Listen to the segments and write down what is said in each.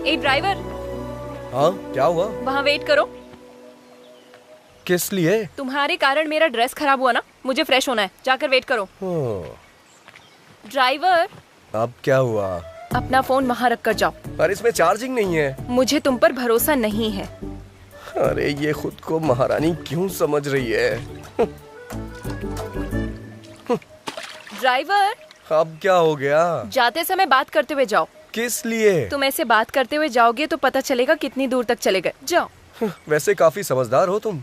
ए driver. हाँ, क्या हुआ? वहाँ वेट करो। किस लिए? तुम्हारे कारण मेरा ड्रेस खराब हुआ ना, मुझे फ्रेश होना है, जाकर वेट करो। ड्राइवर। अब क्या हुआ? अपना फोन वहाँ रख कर जाओ। पर इसमें चार्जिंग नहीं है। मुझे तुम पर भरोसा नहीं है। अरे ये खुद को महारानी क्यों समझ रही है? ड्राइवर। अब क्या हो गया? जाते समय बात करते हुए जाओ। किस लिए? तुम ऐसे बात करते हुए जाओगे तो पता चलेगा कितनी दूर तक चले गए। जाओ। वैसे काफी समझदार हो तुम।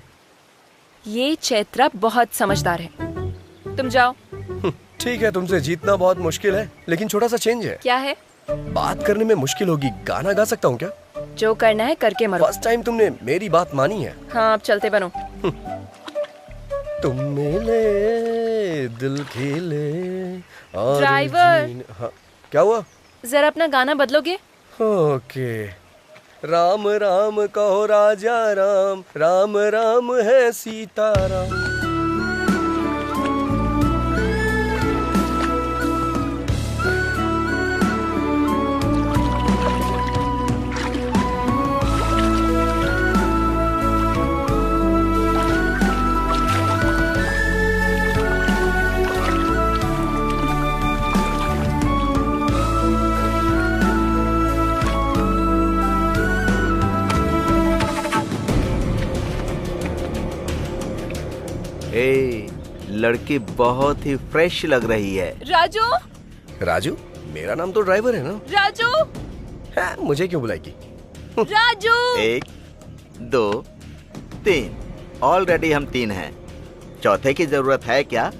ये चैत्रा बहुत समझदार है। तुम जाओ। ठीक है, तुमसे जीतना बहुत मुश्किल है, लेकिन छोटा सा चेंज है। क्या है? बात करने में मुश्किल होगी, गाना गा सकता हूँ क्या? जो करना है करके मरो। फर्स्ट टाइम तुमने मेरी बात मानी है। हाँ, अब चलते बनो। तुम मिले दिल खिले और ड्राइवर। हाँ, क्या हुआ? जरा अपना गाना बदलोगे? ओके। राम राम कहो राजा राम, राम राम है सीताराम। लड़की बहुत ही फ्रेश लग रही है। राजू। राजू? मेरा नाम तो ड्राइवर है ना। राजू। हाँ, मुझे क्यों बुलाएगी? राजू। 1 2 3। ऑलरेडी हम 3 हैं। चौथे की जरूरत है क्या?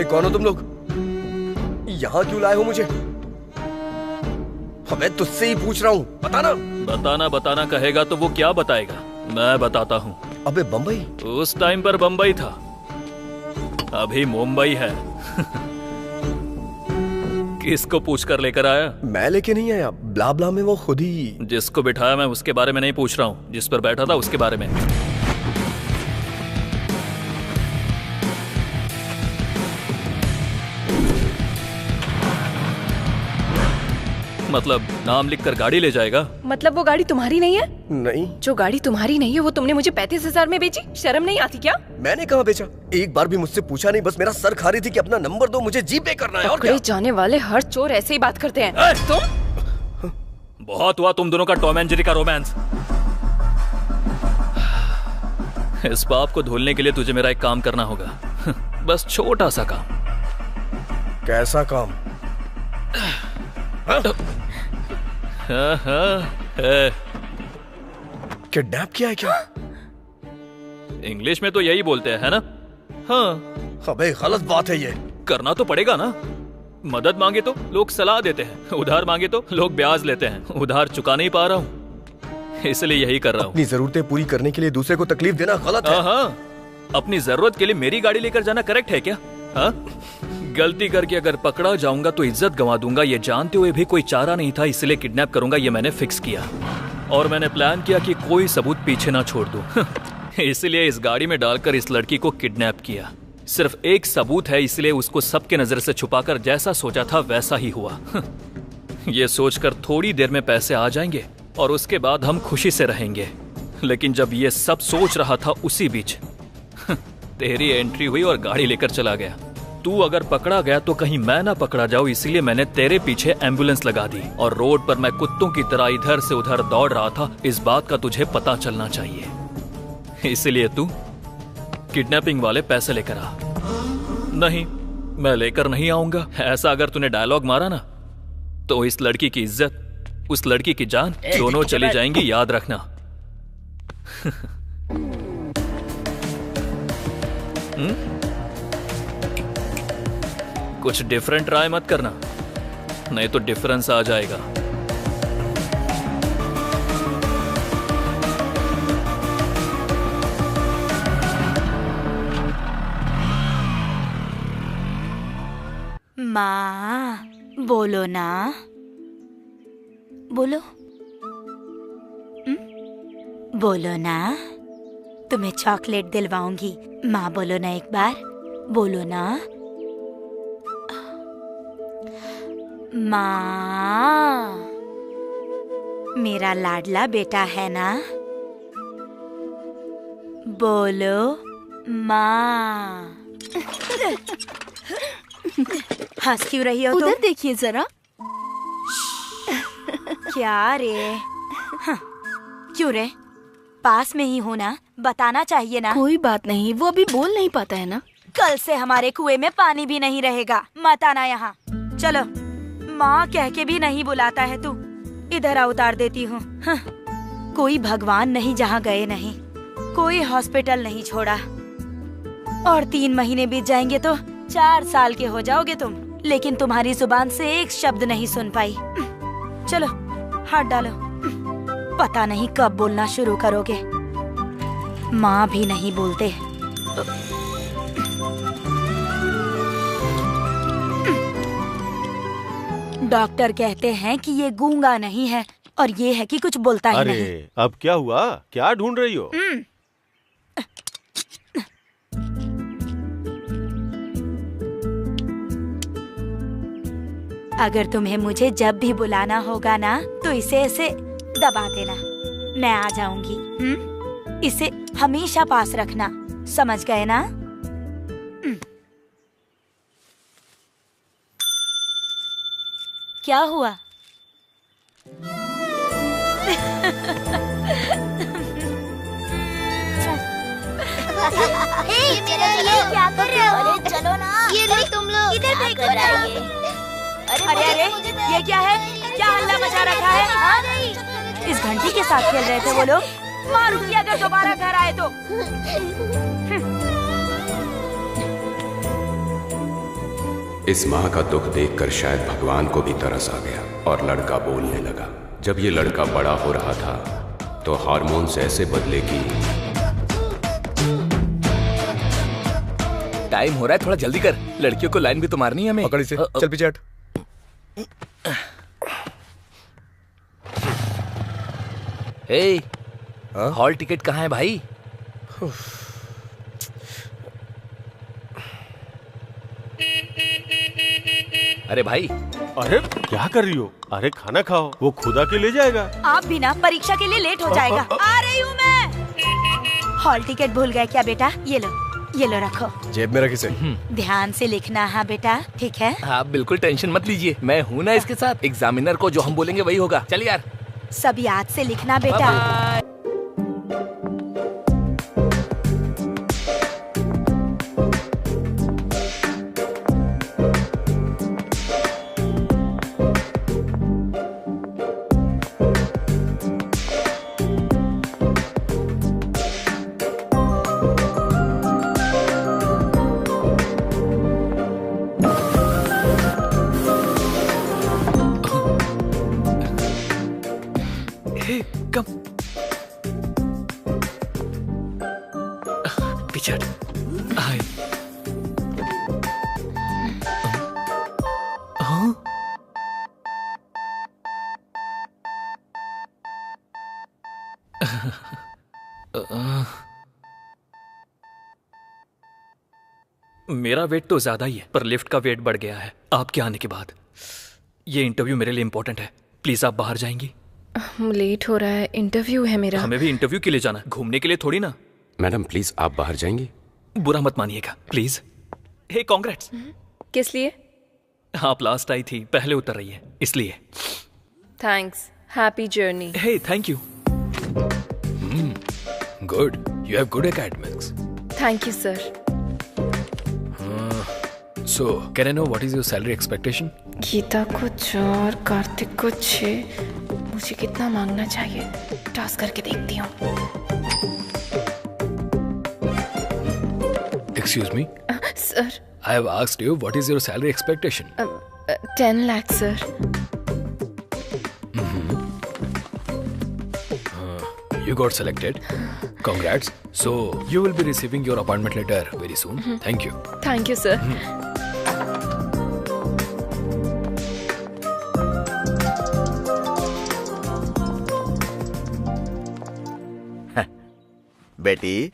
कौन हो तुम लोग? यहाँ क्यों लाए हो मुझे? मैं तुझसे ही पूछ रहा हूँ, बताना। बताना कहेगा तो वो क्या बताएगा? मैं बताता हूँ। अबे बम्बई? उस टाइम पर बम्बई था, अभी मुंबई है। किसको पूछ कर लेकर आया? मैं लेके नहीं आया, ब्ला ब्ला में वो खुद ही। जिसको बिठाया मैं उसके बारे में नहीं पूछ रहा हूँ, जिस पर बैठा था उसके बारे में। मतलब नाम लिखकर गाड़ी ले जाएगा? मतलब वो गाड़ी तुम्हारी नहीं है? नहीं। जो गाड़ी तुम्हारी नहीं है वो तुमने मुझे 35,000 में बेची? शर्म नहीं आती क्या? मैंने कहाँ बेचा? एक बार भी मुझसे पूछा नहीं, बस मेरा सर खा रही थी कि अपना नंबर दो, मुझे जीपे करना है। और क्या? जाने वाले हर चोर ऐसे ही बात करते हैं। तुम? बहुत हुआ तुम दोनों का टॉम एंड जेरी का रोमांस। इस पाप को धुलने के लिए तुझे मेरा एक काम करना होगा। बस छोटा सा काम। कैसा काम? किडनैप किया है क्या? इंग्लिश में तो यही बोलते हैं, है ना? हाँ। अबे गलत बात है ये। करना तो पड़ेगा ना। मदद मांगे तो लोग सलाह देते हैं, उधार मांगे तो लोग ब्याज लेते हैं। उधार चुका नहीं पा रहा हूँ, इसलिए यही कर रहा हूँ। अपनी जरूरतें पूरी करने के लिए दूसरे को तकलीफ देना गलत है। हाँ, अपनी जरूरत के लिए मेरी गाड़ी लेकर जाना करेक्ट है क्या? हाँ? गलती करके अगर पकड़ा जाऊंगा तो इज्जत गंवा दूंगा, ये जानते हुए भी कोई चारा नहीं था, इसलिए किडनैप करूंगा ये मैंने फिक्स किया। और मैंने प्लान किया कि कोई सबूत पीछे ना छोड़ दूं। इसलिए इस गाड़ी में डालकर इस लड़की को किडनैप किया। सिर्फ एक सबूत है, इसलिए उसको सबके नजर से छुपाकर जैसा सोचा था वैसा ही हुआ। ये सोचकर थोड़ी देर में पैसे आ जाएंगे और उसके बाद हम खुशी से रहेंगे। लेकिन जब ये सब सोच रहा था उसी बीच तेरी एंट्री हुई और गाड़ी लेकर चला गया। तू अगर पकड़ा गया तो कहीं मैं ना पकड़ा जाऊं, इसलिए मैंने तेरे पीछे एम्बुलेंस लगा दी। और रोड पर मैं कुत्तों की तरह इधर से उधर दौड़ रहा था। इस बात का तुझे पता चलना चाहिए, इसलिए तू किडनैपिंग वाले पैसे लेकर आ। नहीं, मैं लेकर नहीं आऊंगा। ऐसा अगर तूने डायलॉग मारा ना तो इस लड़की की इज्जत उस लड़की की जान दोनों चली जाएंगी, याद रखना। कुछ डिफरेंट ट्राई मत करना, नहीं तो डिफरेंस आ जाएगा। माँ बोलो ना, बोलो। बोलो ना, तुम्हें चॉकलेट दिलवाऊंगी। माँ बोलो ना एक बार, बोलो ना। माँ, मेरा लाडला बेटा है ना, बोलो माँ। हंस क्यों रही हो तुम? उधर देखिए जरा। क्या रे? हाँ, क्यों रे? पास में ही हो ना, बताना चाहिए ना। कोई बात नहीं, वो अभी बोल नहीं पाता है ना। कल से हमारे कुएं में पानी भी नहीं रहेगा, मत आना यहाँ। चलो, माँ कह के भी नहीं बुलाता है तू। इधर आ, उतार देती हूँ। हाँ, कोई भगवान नहीं जहाँ गए नहीं, कोई हॉस्पिटल नहीं छोड़ा। और 3 महीने बीत जाएंगे तो 4 साल के हो जाओगे तुम, लेकिन तुम्हारी जुबान से एक शब्द नहीं सुन पाई। चलो हाथ डालो, पता नहीं कब बोलना शुरू करोगे। माँ भी नहीं बोलते। डॉक्टर कहते हैं कि ये गूंगा नहीं है, और ये है कि कुछ बोलता ही नहीं। अरे अब क्या हुआ? क्या ढूंढ रही हो? अगर तुम्हें मुझे जब भी बुलाना होगा ना, तो इसे ऐसे दबा देना, मैं आ जाऊंगी। इसे हमेशा पास रखना, समझ गए ना? क्या हुआ? ये क्या कर रहे हो? अरे चलो ना, ये लो तुम लोग, इधर देखो ना। अरे अरे, ये क्या है? क्या हल्ला मचा रखा है? हाँ? इस घंटी के साथ खेल रहे थे वो लोग। मारूंगी अगर दोबारा घर आए तो। इस माँ का दुख देखकर शायद भगवान को भी तरस आ गया और लड़का बोलने लगा। जब ये लड़का बड़ा हो रहा था तो हार्मोन्स ऐसे बदले कि टाइम हो रहा है, थोड़ा जल्दी कर, लड़कियों को लाइन भी तो मारनी है हमें। पकड़ इसे, चल पीछे हट। हे, हॉल टिकट कहाँ है भाई? अरे भाई, अरे क्या कर रही हो? अरे खाना खाओ, वो खुद आके ले जाएगा। आप भी ना, परीक्षा के लिए लेट हो जाएगा। आ रही हूँ मैं। हॉल टिकट भूल गए क्या बेटा? ये लो, ये लो, रखो जेब में रखी से। ध्यान से लिखना। हाँ बेटा, ठीक है? आप बिल्कुल टेंशन मत लीजिए, मैं हूँ ना इसके साथ। एग्जामिनर को जो हम बोलेंगे वही होगा। चल यार, सब याद से लिखना बेटा। कम पीछे हट। हाय। मेरा वेट तो ज्यादा ही है, पर लिफ्ट का वेट बढ़ गया है आपके आने के बाद। ये इंटरव्यू मेरे लिए इंपॉर्टेंट है, प्लीज आप बाहर जाएंगी? लेट हो रहा है, इंटरव्यू है मेरा। हमें भी इंटरव्यू के लिए जाना, घूमने के लिए थोड़ी ना। मैडम प्लीज आप बाहर जाएंगी? बुरा मत मानिएगा प्लीज। Hey congrats. किस लिए? आप लास्ट आई थी, पहले उतर रही है इसलिए। Thanks, happy journey. Hey thank you. Good, you have good academics. Thank you sir. So, can I know what is your salary expectation? Gita को 4, कार्तिक को 6, मुझे कितना मांगना चाहिए? टॉस करके देखती हूँ। Excuse me, sir. I have asked you what is your salary expectation? 10 lakh sir. You got selected. Congrats. So you will be receiving your appointment letter very soon. Thank you. Thank you sir. बेटी,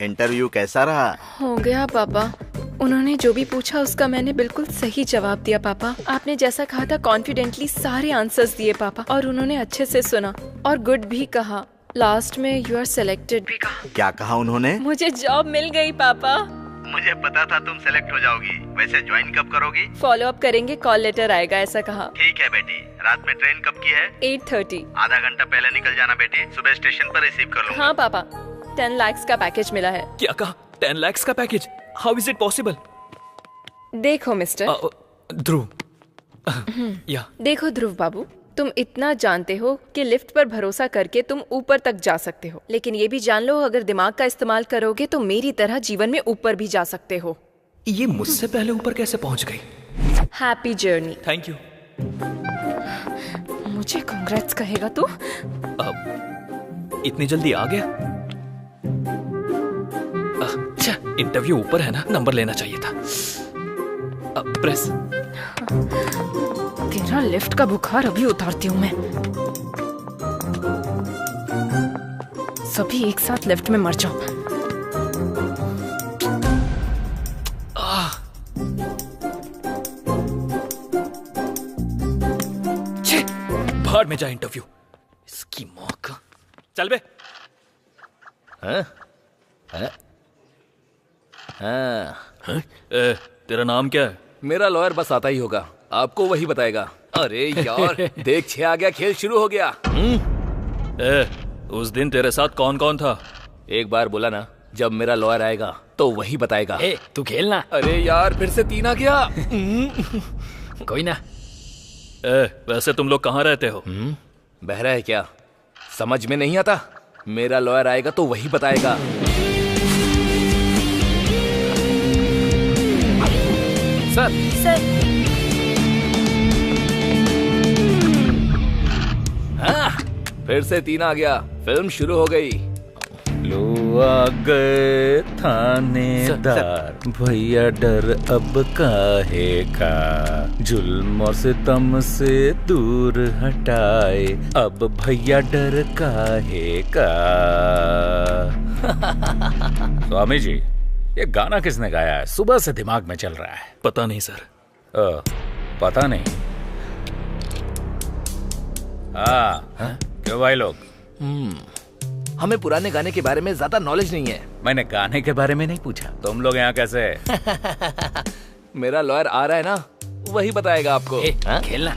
interview कैसा रहा? हो गया पापा। उन्होंने जो भी पूछा उसका मैंने बिल्कुल सही जवाब दिया पापा। आपने जैसा कहा था कॉन्फिडेंटली सारे आंसर्स दिए पापा, और उन्होंने अच्छे से सुना और गुड भी कहा। लास्ट में यू आर सिलेक्टेड भी कहा। क्या कहा उन्होंने? मुझे जॉब मिल गई पापा। मुझे पता था तुम सेलेक्ट हो जाओगी। वैसे ज्वाइन कब करोगी? फॉलो अप करेंगे, कॉल लेटर आएगा, ऐसा कहा। ठीक है बेटी। रात में ट्रेन कब की है? 8:30। आधा घंटा पहले निकल जाना बेटी, सुबह स्टेशन पर रिसीव कर लूंगा। हाँ पापा, 10 लाख का पैकेज मिला है। क्या कहा? 10 लाख का package? How is it possible? देखो मिस्टर ध्रुव, या देखो ध्रुव बाबू, तुम इतना जानते हो कि लिफ्ट पर भरोसा करके तुम ऊपर तक जा सकते हो, लेकिन ये भी जान लो अगर दिमाग का इस्तेमाल करोगे तो मेरी तरह जीवन में ऊपर भी जा सकते हो। ये मुझसे पहले ऊपर कैसे पहुंच गई? Happy journey. Thank you. मुझे कांग्रेट्स कहेगा तू? इतनी जल्दी आ गया? अच्छा, इंटरव्यू ऊपर है ना, नंबर लेना चाहिए था। प्रेस। तेरा लिफ्ट का बुखार अभी उतारती हूँ मैं। सभी एक साथ लिफ्ट में मर जाओ। भाड़ में जा इंटरव्यू, इसकी मौका। चल बे। तेरा नाम क्या है? मेरा लॉयर बस आता ही होगा, आपको वही बताएगा। अरे यार देख, 6 आ गया, खेल शुरू हो गया। उस दिन तेरे साथ कौन कौन था? एक बार बोला ना, जब मेरा लॉयर आएगा तो वही बताएगा। तू खेलना। अरे यार फिर से 3 आ गया। कोई ना। वैसे तुम लोग कहाँ रहते हो? बहरा है क्या? समझ में नहीं आता? मेरा लॉयर आएगा तो वही बताएगा। सर हाँ, फिर से 3 आ गया, फिल्म शुरू हो गई। लो आ गए थानेदार, भैया डर अब काहे का, जुल्म और सितम से दूर हटाए, अब भैया डर काहे का। स्वामी जी, ये गाना किसने गाया है? सुबह से दिमाग में चल रहा है। पता नहीं सर। पता नहीं? हाँ, क्यों भाई लोग? हमें पुराने गाने के बारे में ज्यादा नॉलेज नहीं है। मैंने गाने के बारे में नहीं पूछा। तुम लोग यहाँ कैसे? मेरा लॉयर आ रहा है ना, वही बताएगा आपको। खेलना।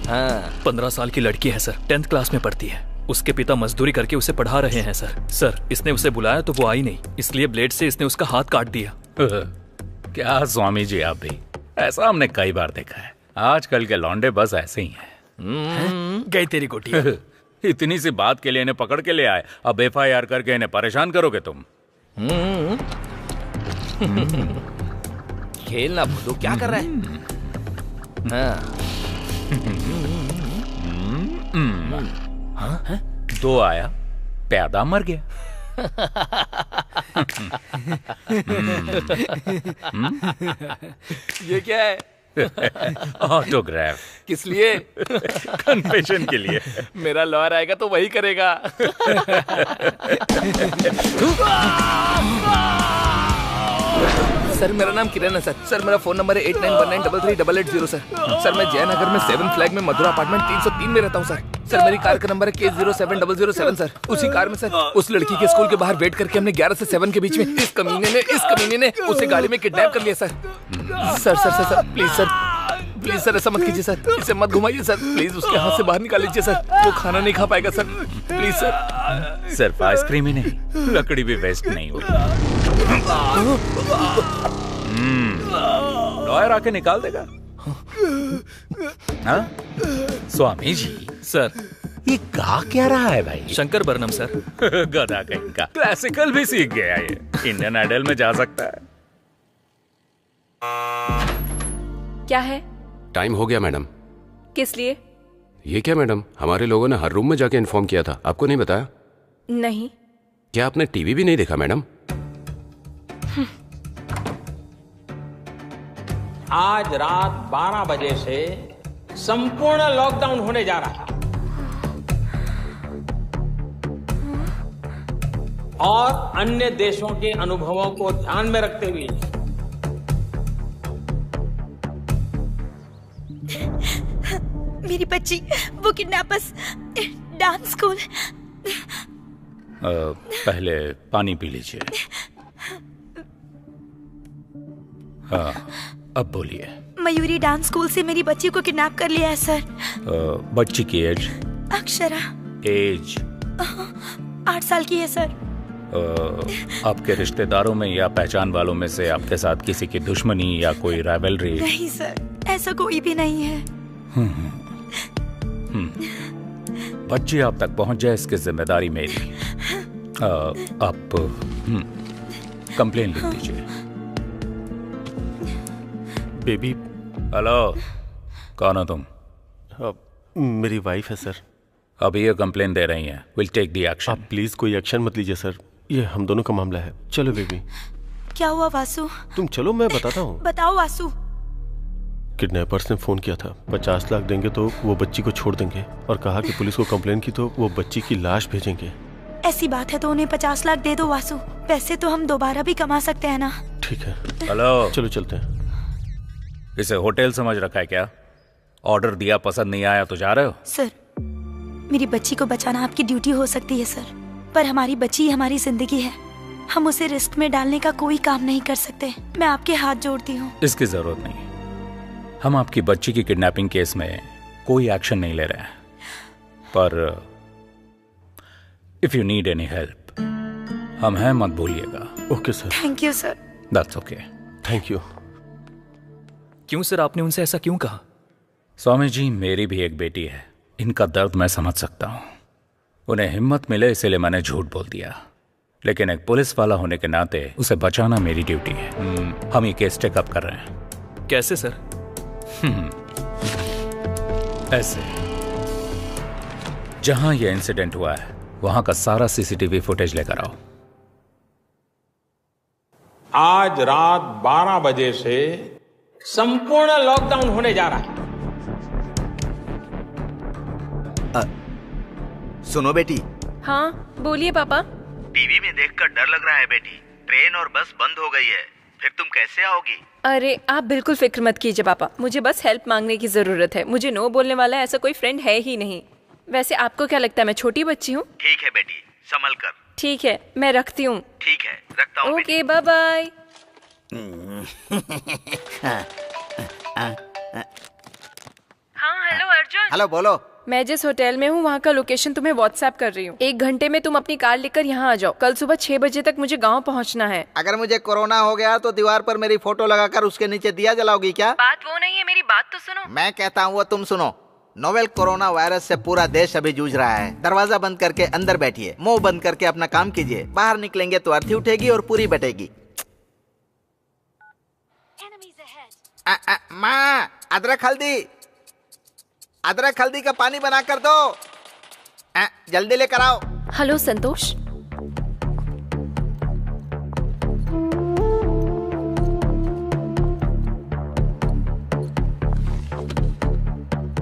15 साल की लड़की है सर, 10th क्लास में पढ़ती है। उसके पिता मजदूरी करके उसे पढ़ा रहे हैं सर। इसने उसे बुलाया तो वो आई नहीं, इसलिए ब्लेड से इसने उसका हाथ काट दिया। क्या स्वामी जी, आप भी? ऐसा हमने कई बार देखा है। आजकल के लौंडे बस ऐसे ही हैं। गई तेरी गोटी। इतनी सी बात के लिए इन्हें पकड़ के ले आए, अब FIR करके इन्हें परेशान करोगे तुम? खेलना भूलो, क्या कर रहा है? हाँ? 2 आया, प्यादा मर गया। ये क्या है? ऑटोग्राफ। किस लिए? कन्फेशन के लिए। मेरा लॉयर आएगा तो वही करेगा। सर मेरा नाम किरण है सर। सर मेरा फोन नंबर है 8919338880 सर। सर मैं जयनगर में 7 फ्लैग में मधुरा अपार्टमेंट 303 में रहता हूँ सर। सर मेरी कार का नंबर है K07007 सर। उसी कार में सर उस लड़की के स्कूल के बाहर वेट करके हमने 11 से 7 के बीच में इस कमीने ने उसे गाड़ी में किडनैप कर लिया सर। सर प्लीज सर ऐसा मत कीजिए सर, इसे मत घुमाइए सर, प्लीज उसके हाथ से बाहर निकाल लीजिए सर, वो खाना नहीं खा पाएगा सर, प्लीज सर। सिर्फ आइसक्रीम ही नहीं, लकड़ी भी वेस्ट नहीं हुई। लॉयर आके निकाल देगा। हाँ? स्वामी जी सर, ये गा क्या रहा है भाई? शंकर बरनम सर। गधा कहीं का, क्लासिकल भी सीख गया ये। इंडियन आइडल में जा सकता है। क्या है? टाइम हो गया मैडम। किस लिए? ये क्या मैडम, हमारे लोगों ने हर रूम में जाके इन्फॉर्म किया था, आपको नहीं बताया? नहीं। क्या आपने टीवी भी नहीं देखा मैडम? आज रात 12 बजे से संपूर्ण लॉकडाउन होने जा रहा है और अन्य देशों के अनुभवों को ध्यान में रखते हुए मेरी बच्ची, वो किडनैपर्स डांस स्कूल। पहले पानी पी लीजिए। हाँ, अब बोलिए। मयूरी डांस स्कूल से मेरी बच्ची को किडनैप कर लिया है सर। बच्ची की एज? अक्षरा। एज? 8 साल की है सर। आपके रिश्तेदारों में या पहचान वालों में से आपके साथ किसी की दुश्मनी या कोई राइवलरी? नहीं सर, ऐसा कोई भी नहीं है। बच्ची आप तक पहुंच जाए इसकी जिम्मेदारी मेरी। आप कंप्लेन लिख दीजिए। बेबी। हेलो, कौन हो तुम? मेरी वाइफ है सर। अभी ये कंप्लेन दे रही हैं। Will take the action. आप प्लीज कोई एक्शन मत लीजिए सर, ये हम दोनों का मामला है। चलो बेबी। क्या हुआ वासु? तुम चलो, मैं बताता हूँ। बताओ वासु। किडनैपर्स ने फोन किया था, 50 लाख देंगे तो वो बच्ची को छोड़ देंगे, और कहा कि पुलिस को कंप्लेन की तो वो बच्ची की लाश भेजेंगे। ऐसी बात है तो उन्हें 50 लाख दे दो वासु। पैसे तो हम दोबारा भी कमा सकते हैं ना। ठीक है। हेलो, चलो चलते हैं। इसे होटल समझ रखा है क्या? ऑर्डर दिया, पसंद नहीं आया तो जा रहे हो? सर, मेरी बच्ची को बचाना आपकी ड्यूटी हो सकती है सर, पर हमारी बच्ची हमारी जिंदगी है। हम उसे रिस्क में डालने का कोई काम नहीं कर सकते। मैं आपके हाथ जोड़ती हूँ। इसकी जरूरत नहीं। हम आपकी बच्ची की किडनैपिंग केस में कोई एक्शन नहीं ले रहे हैं, पर if you need any help हम हैं, मत भूलिएगा। Okay sir. Thank you sir. That's okay. Thank you. क्यों सर, आपने उनसे ऐसा क्यों कहा? स्वामी जी, मेरी भी एक बेटी है, इनका दर्द मैं समझ सकता हूँ। उन्हें हिम्मत मिले इसलिए मैंने झूठ बोल दिया, लेकिन एक पुलिस वाला होने के नाते उसे बचाना मेरी ड्यूटी है। हम ये केस टेकअप कर रहे हैं। कैसे सर? ऐसे, जहां यह इंसिडेंट हुआ है वहां का सारा सीसीटीवी फुटेज लेकर आओ। आज रात 12 बजे से संपूर्ण लॉकडाउन होने जा रहा है। सुनो बेटी। हाँ बोलिए पापा। टीवी में देखकर डर लग रहा है बेटी। ट्रेन और बस बंद हो गई है, फिर तुम कैसे आओगी? अरे आप बिल्कुल फिक्र मत कीजिए पापा, मुझे बस हेल्प मांगने की जरूरत है। मुझे नो बोलने वाला ऐसा कोई फ्रेंड है ही नहीं। वैसे आपको क्या लगता है मैं छोटी बच्ची हूँ? ठीक है बेटी, संभल कर। ठीक है, मैं रखती हूँ। ठीक है, रखता हूँ। Okay, bye bye. हाँ हेलो अर्जुन। हेलो, बोलो। मैं जिस होटल में हूँ वहाँ का लोकेशन तुम्हें व्हाट्सएप कर रही हूँ। 1 घंटे में तुम अपनी कार लेकर यहाँ आ जाओ। कल सुबह 6 बजे तक मुझे गाँव पहुँचना है। अगर मुझे कोरोना हो गया तो दीवार पर मेरी फोटो लगाकर उसके नीचे दिया जलाओगी क्या? बात वो नहीं है, मेरी बात तो सुनो। मैं कहता हूँ वो तुम सुनो। नोवेल कोरोना वायरस से पूरा देश अभी जूझ रहा है। दरवाजा बंद करके अंदर बैठिए, मुंह बंद करके अपना काम कीजिए। बाहर निकलेंगे तो अर्थी उठेगी और पूरी बटेगी। माँ, अदरक हल्दी का पानी बना कर दो। जल्दी लेकर आओ। हेलो संतोष।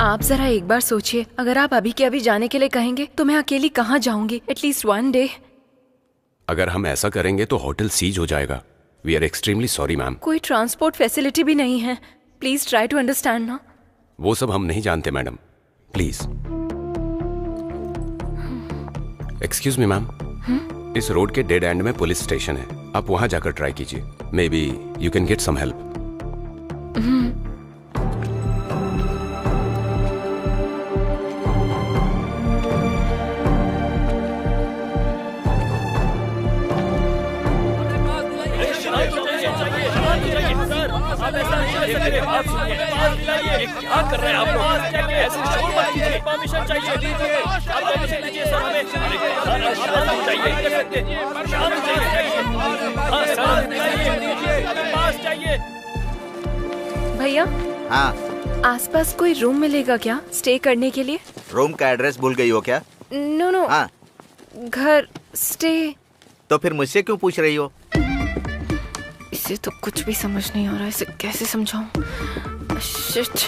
आप जरा एक बार सोचिए, अगर आप अभी के अभी जाने के लिए कहेंगे तो मैं अकेली कहाँ जाऊंगी? At least 1 day. अगर हम ऐसा करेंगे तो होटल सीज हो जाएगा। We are extremely sorry ma'am. कोई ट्रांसपोर्ट फैसिलिटी भी नहीं है। प्लीज ट्राई टू अंडरस्टैंड ना। वो सब हम नहीं जानते madam, please. Excuse me ma'am, इस रोड के डेड एंड में पुलिस स्टेशन है, आप वहां जाकर ट्राई कीजिए। Maybe you can get some help. ये क्या कर रहे हैं आप लोग? ऐसे शोर मत कीजिए। परमिशन चाहिए दीजिए। आप परमिशन दीजिए सर हमें। अरे शांत चाहिए। शांत चाहिए। हाँ शांत चाहिए। हमें पास चाहिए। भैया हाँ आसपास कोई रूम मिलेगा क्या स्टे करने के लिए? रूम का एड्रेस भूल गई हो क्या? नो हाँ घर स्टे। तो फिर मुझसे क्यों पूछ रही हो? इसे तो कुछ भी समझ नहीं आ रहा, इसे कैसे समझाऊं? शिट,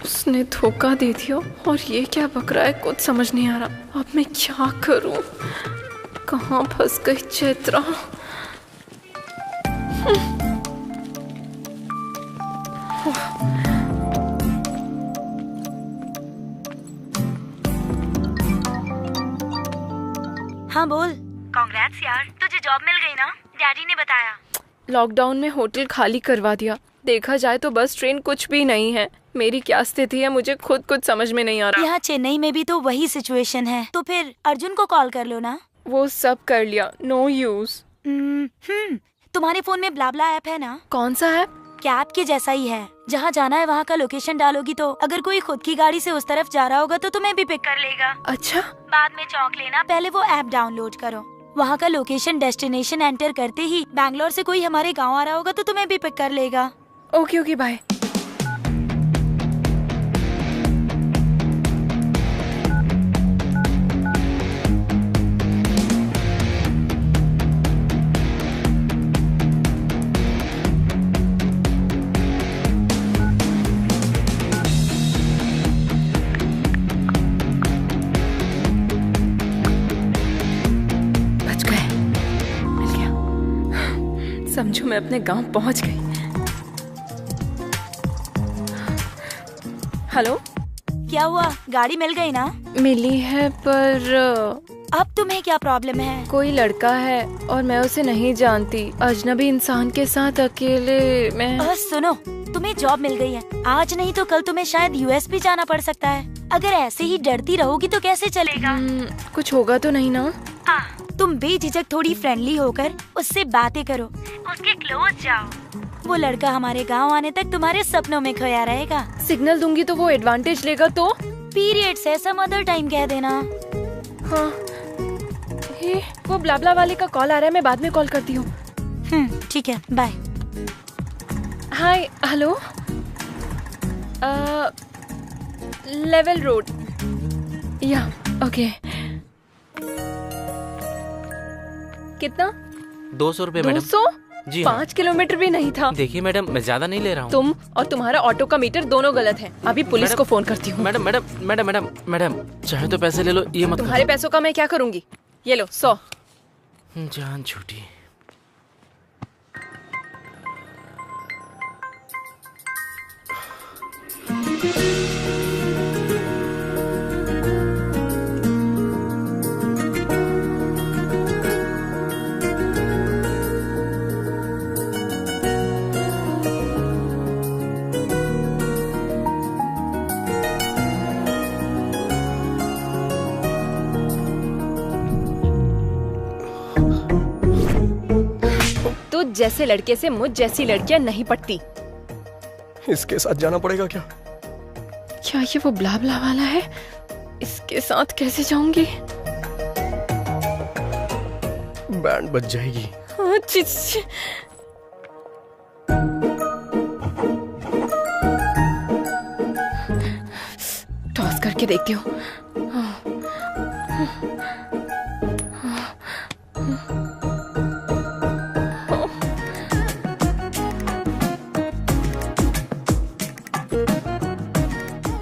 उसने धोखा दे दिया और ये क्या बक रहा है, कुछ समझ नहीं आ रहा। अब मैं क्या करूं? कहाँ फंस गई चैत्रा? हाँ बोल। कांग्रेट्स यार, तुझे जॉब मिल गई ना? डैडी ने बताया। लॉकडाउन में होटल खाली करवा दिया। देखा जाए तो बस ट्रेन कुछ भी नहीं है। मेरी क्या स्थिति है मुझे खुद कुछ समझ में नहीं आ रहा। यहाँ चेन्नई में भी तो वही सिचुएशन है। तो फिर अर्जुन को कॉल कर लो ना। वो सब कर लिया, नो यूज। तुम्हारे फोन में ब्लाब्ला ऐप है ना? कौन सा ऐप? कैब के जैसा ही है। जहाँ जाना है वहाँ का लोकेशन डालोगी तो अगर कोई खुद की गाड़ी से उस तरफ जा रहा होगा तो तुम्हें भी पिक कर लेगा। अच्छा। बाद में चौंक लेना, पहले वो ऐप डाउनलोड करो। वहाँ का लोकेशन डेस्टिनेशन एंटर करते ही बैंगलोर से कोई हमारे गाँव आ रहा होगा तो तुम्हें भी पिक कर लेगा। Okay okay bye. समझो मैं अपने गांव पहुंच गई। हेलो, क्या हुआ? गाड़ी मिल गई ना? मिली है पर अब तुम्हें क्या प्रॉब्लम है? कोई लड़का है और मैं उसे नहीं जानती। अजनबी इंसान के साथ अकेले मैं। सुनो, तुम्हें जॉब मिल गई है। आज नहीं तो कल तुम्हें शायद यूएस भी जाना पड़ सकता है। अगर ऐसे ही डरती रहोगी तो कैसे चलेगा? कुछ होगा तो नहीं ना? तुम बेझिझक थोड़ी फ्रेंडली होकर उससे बातें करो, उसके क्लोज जाओ। वो लड़का हमारे गांव आने तक तुम्हारे सपनों में खोया रहेगा। सिग्नल दूंगी तो वो एडवांटेज लेगा तो? पीरियड्स है, सम अदर टाइम कह देना। हाँ, वो ब्लाब्ला वाले का कॉल आ रहा है, मैं बाद में कॉल करती हूँ। ठीक है, बाय। हाय, हेलो, लेवल रोड। या ओके। कितना? 200 रुपए मैडम। 200? जी 5 किलोमीटर भी नहीं था। देखिए मैडम, मैं ज्यादा नहीं ले रहा हूँ। तुम और तुम्हारा ऑटो का मीटर दोनों गलत है। अभी पुलिस को फोन करती हूँ। Madam madam madam madam madam चाहे तो पैसे ले लो, ये मत। तुम्हारे पैसों का मैं क्या करूँगी? ये लो 100। जान छूटी। जैसे लड़के से मुझ जैसी लड़कियां नहीं पटती। इसके साथ जाना पड़ेगा क्या? क्या ये वो ब्लाब्ला वाला है? इसके साथ कैसे जाऊंगी? बैंड बज जाएगी। टॉस करके देखती हूँ।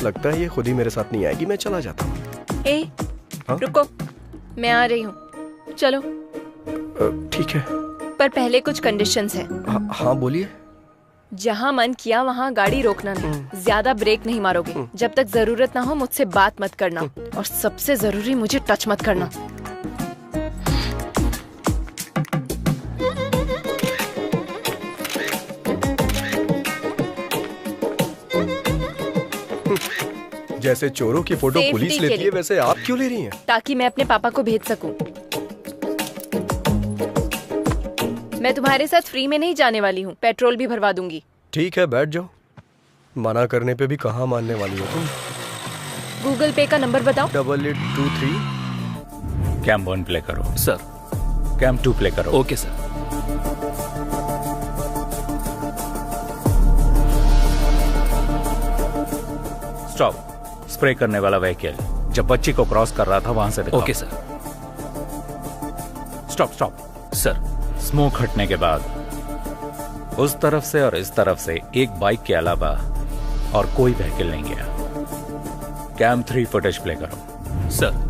लगता है ये खुद ही मेरे साथ नहीं आएगी, मैं चला जाता हूँ। रुको, मैं आ रही हूँ, चलो। ठीक है, पर पहले कुछ कंडीशंस है। हाँ बोलिए। जहाँ मन किया वहाँ गाड़ी रोकना नहीं, ज्यादा ब्रेक नहीं मारोगे। जब तक जरूरत ना हो मुझसे बात मत करना, और सबसे जरूरी मुझे टच मत करना। जैसे चोरों की फोटो पुलिस लेती है वैसे आप क्यों ले रही हैं? ताकि मैं अपने पापा को भेज सकूं। मैं तुम्हारे साथ फ्री में नहीं जाने वाली हूँ, पेट्रोल भी भरवा दूंगी। ठीक है, बैठ जाओ। मना करने पे भी कहाँ मानने वाली हो तुम? गूगल पे का नंबर बताओ। 8823। कैम 1 प्ले करो। सर। कैम 2 प्ले करो। Okay sir. स्टॉप। स्प्रे करने वाला व्हीकल जब बच्ची को क्रॉस कर रहा था वहां से दिखाओ। Okay sir. Stop stop. Sir. Smoke हटने के बाद उस तरफ से और इस तरफ से एक बाइक के अलावा और कोई व्हीकल नहीं गया। कैम 3 फुटेज प्ले करो। सर।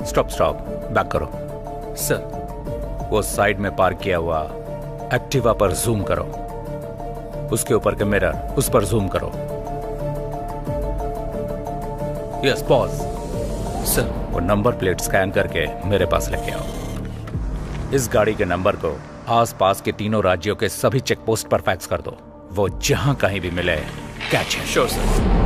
Stop stop. बैक करो। सर। वो साइड में पार्क किया हुआ एक्टिवा पर जूम करो। उसके ऊपर के मिरर उस पर जूम करो। Yes pause. सर। वो नंबर प्लेट स्कैन करके मेरे पास लेके आओ। इस गाड़ी के नंबर को आसपास के तीनों राज्यों के सभी चेक पोस्ट पर फैक्स कर दो। वो जहां कहीं भी मिले कैच है। Sure sir.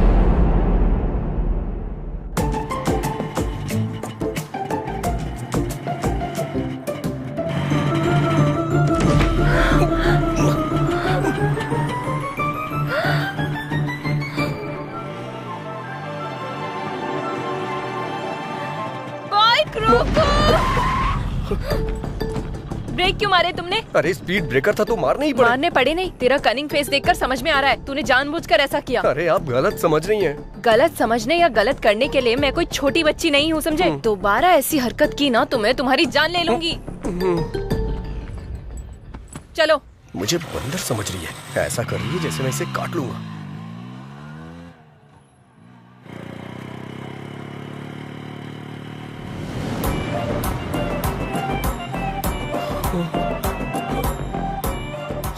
ब्रेक क्यों मारे तुमने? अरे स्पीड ब्रेकर था तो मारने ही पड़े। मारने पड़े नहीं, तेरा कनिंग फेस देखकर समझ में आ रहा है तूने जानबूझकर ऐसा किया। अरे आप गलत समझ रही हैं। गलत समझने या गलत करने के लिए मैं कोई छोटी बच्ची नहीं हूँ, समझे? दोबारा ऐसी हरकत की ना तो मैं तुम्हारी जान ले लूंगी। चलो। मुझे बंदर समझ रही है, ऐसा कर रही है जैसे मैं इसे काट लूंगा।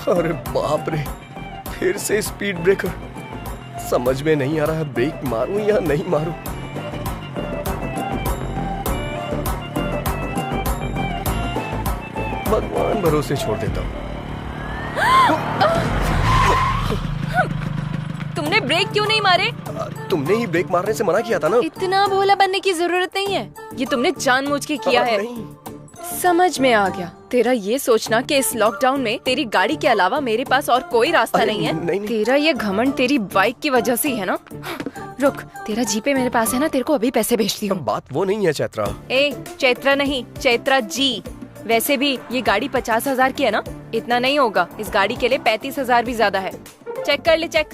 अरे बाप रे, फिर से स्पीड ब्रेकर। समझ में नहीं आ रहा है ब्रेक मारूं या नहीं मारूं। भगवान भरोसे छोड़ देता हूं। तुमने ब्रेक क्यों नहीं मारे? तुमने ही ब्रेक मारने से मना किया था ना। इतना भोला बनने की जरूरत नहीं है, ये तुमने जानबूझ के किया है। समझ में आ गया तेरा ये सोचना कि इस लॉकडाउन में तेरी गाड़ी के अलावा मेरे पास और कोई रास्ता नहीं है। नहीं। तेरा ये घमंड तेरी बाइक की वजह से ही है ना। रुक, तेरा जीपे मेरे पास है ना, तेरे को अभी पैसे भेजती हूँ। बात वो नहीं है चैत्रा। ए चैत्रा नहीं, चैत्रा जी। वैसे भी ये गाड़ी 50,000 की है ना, इतना नहीं होगा। इस गाड़ी के लिए 35,000 भी ज्यादा है। चेक कर ले, चेक।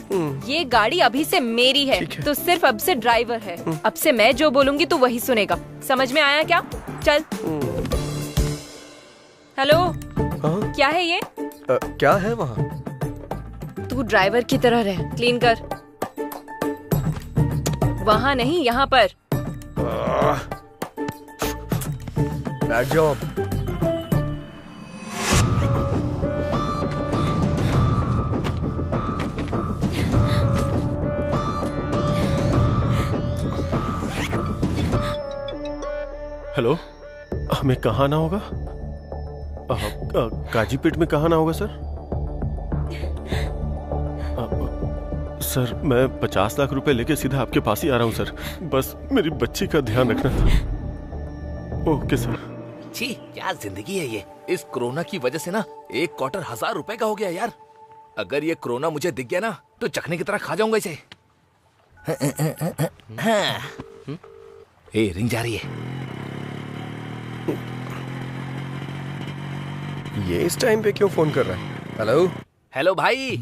ये गाड़ी अभी से मेरी है, तो सिर्फ अब से ड्राइवर है। अब से मैं जो बोलूंगी तू वही सुनेगा। समझ में आया क्या? चल। हेलो। क्या है ये? क्या है वहाँ? तू ड्राइवर की तरह रह, क्लीन कर। वहाँ नहीं, यहाँ पर। Bad job. हेलो, हमें कहाँ आना होगा? काजीपेट में कहाँ आना होगा सर? सर मैं 50 लाख रुपए लेके सीधा आपके पास ही आ रहा हूँ सर। बस मेरी बच्ची का ध्यान रखना था। Okay sir. छी, क्या जिंदगी है ये। इस कोरोना की वजह से ना एक क्वार्टर 1000 रुपए का हो गया यार। अगर ये कोरोना मुझे दिख गया ना तो चखने की तरह खा जाऊंगा इसे। ए, रिंग जा रही है। ये इस टाइम पे क्यों फोन कर रहा है? हेलो। हेलो भाई।